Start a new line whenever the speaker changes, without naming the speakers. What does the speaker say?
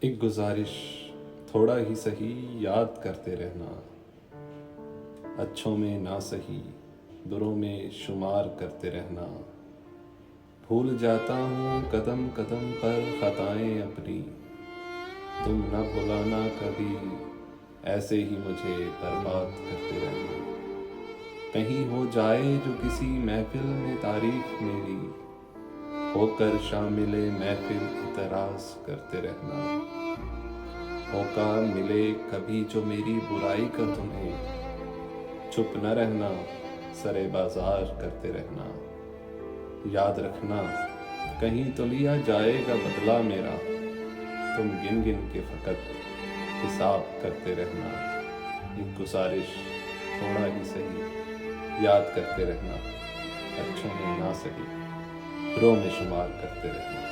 ایک گزارش تھوڑا ہی سہی یاد کرتے رہنا، اچھوں میں نہ سہی بروں میں شمار کرتے رہنا۔ بھول جاتا ہوں قدم قدم پر خطائیں اپنی، تم نہ بھلانا کبھی ایسے ہی مجھے برباد کرتے رہنا۔ کہیں ہو جائے جو کسی محفل میں تعریف میری، ہو کر شامل محفل اعتراض کرتے رہنا۔ موقع ملے کبھی جو میری برائی کا تمہیں، چپ نہ رہنا سرے بازار کرتے رہنا۔ یاد رکھنا کہیں تو لیا جائے گا بدلہ میرا، تم گن گن کے فقط حساب کرتے رہنا۔ ایک گزارش تھوڑا ہی سہی یاد کرتے رہنا، اچھوں میں نہ سہی بروں میں شمار کرتے رہنا۔